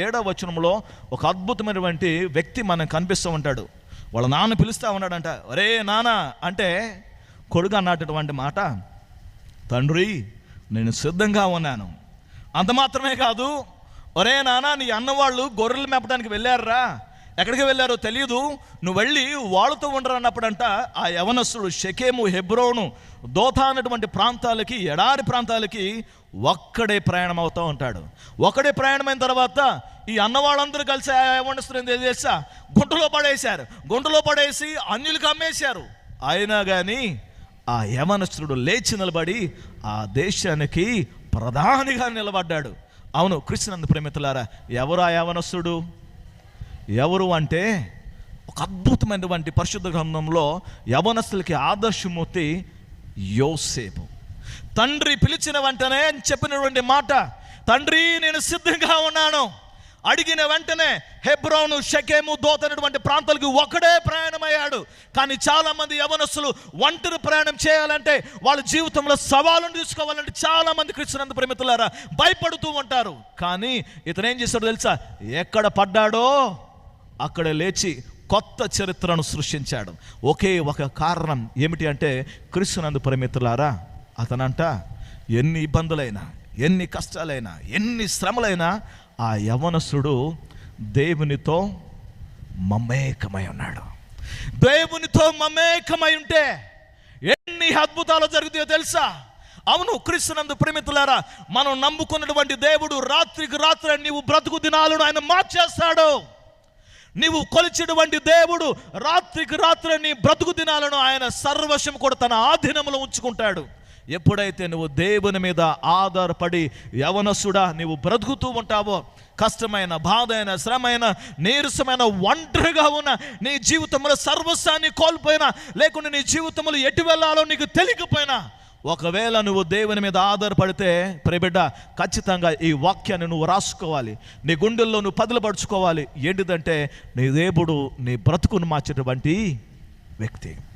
7వ వచనంలో ఒక అద్భుతమైనటువంటి వ్యక్తి మనకు కనిపిస్తూ ఉంటాడు. వాళ్ళ నాన్న పిలుస్తూ ఉన్నాడంట, ఒరే నాన్న అంటే కొడుకు అన్నటువంటి మాట, తండ్రి నేను సిద్ధంగా ఉన్నాను. అంత మాత్రమే కాదు, ఒరే నాన్న నీ అన్నవాళ్ళు గొర్రెలు మేపడానికి వెళ్ళారా, ఎక్కడికి వెళ్ళారో తెలియదు, నువ్వు వెళ్ళి వాళ్ళతో ఉండరు అన్నప్పుడంట ఆ యవనస్తుడు షెకెము, హెబ్రోను, దోతా అన్నటువంటి ప్రాంతాలకి, ఎడారి ప్రాంతాలకి ఒక్కడే ప్రయాణం అవుతూ ఉంటాడు. ఒకడే ప్రయాణమైన తర్వాత ఈ అన్నవాళ్ళందరూ కలిసి ఆ యవనస్తుడు ఏం చేసా గుంటలో పడేశారు. గుంటలో పడేసి అన్యులకు అమ్మేశారు. అయినా కానీ ఆ యవనస్తుడు లేచి నిలబడి ఆ దేశానికి ప్రధానిగా నిలబడ్డాడు. అవును క్రీస్తునందు ప్రేమితులారా, ఎవరు ఆ యవనస్తుడు? ఎవరు అంటే ఒక అద్భుతమైనటువంటి పరిశుద్ధ గ్రంథంలో యవనస్తులకి ఆదర్శమూర్తి యోసేపు. తండ్రి పిలిచిన వెంటనే చెప్పినటువంటి మాట, తండ్రి నేను సిద్ధంగా ఉన్నాను. అడిగిన వెంటనే హెబ్రోను, షెకెము, దోతనటువంటి ప్రాంతాలకు ఒకడే ప్రయాణమయ్యాడు. కానీ చాలామంది యవనస్తులు ఒంటరి ప్రయాణం చేయాలంటే, వాళ్ళ జీవితంలో సవాళ్ళను తీసుకోవాలంటే చాలామంది క్రీస్తునందు ప్రేమితులారా భయపడుతూ ఉంటారు. కానీ ఇతను ఏం చేశాడో తెలుసా? ఎక్కడ పడ్డాడో అక్కడ లేచి కొత్త చరిత్రను సృష్టించాడు. ఒకే ఒక కారణం ఏమిటి అంటే, క్రీస్తునందు ప్రేమితులారా అతనంట ఎన్ని ఇబ్బందులైనా, ఎన్ని కష్టాలైనా, ఎన్ని శ్రమలైనా ఆ యవనస్తుడు దేవునితో మమేకమై ఉన్నాడు. దేవునితో మమేకమై ఉంటే ఎన్ని అద్భుతాలు జరుగుతాయో తెలుసా? అవును క్రీస్తునందు ప్రేమితులారా, మనం నమ్ముకున్నటువంటి దేవుడు రాత్రికి రాత్రి నీవు బ్రతుకు దినాలను ఆయన మార్చేస్తాడు. నీవు కొలిచినటువంటి దేవుడు రాత్రికి రాత్రి నీ బ్రతుకు దినాలను ఆయన సర్వస్వం కూడా తన ఆధీనంలో ఉంచుకుంటాడు. ఎప్పుడైతే నువ్వు దేవుని మీద ఆధారపడి యవనస్తుడా నీవు బ్రతుకుతూ ఉంటావో, కష్టమైన, బాధైన, శ్రమైన, నీరసమైన, ఒంటరిగా ఉన్న నీ జీవితంలో సర్వస్వాన్ని కోల్పోయినా, లేకుండా నీ జీవితంలో ఎటు వెళ్ళాలో నీకు తెలియకపోయినా, ఒకవేళ నువ్వు దేవుని మీద ఆధారపడితే ప్రియబిడ్డ, ఖచ్చితంగా ఈ వాక్యాన్ని నువ్వు రాసుకోవాలి, నీ గుండెల్లో నువ్వు పదులుపరుచుకోవాలి. ఏంటిదంటే నీ దేవుడు నీ బ్రతుకును మార్చేటువంటి వ్యక్తి.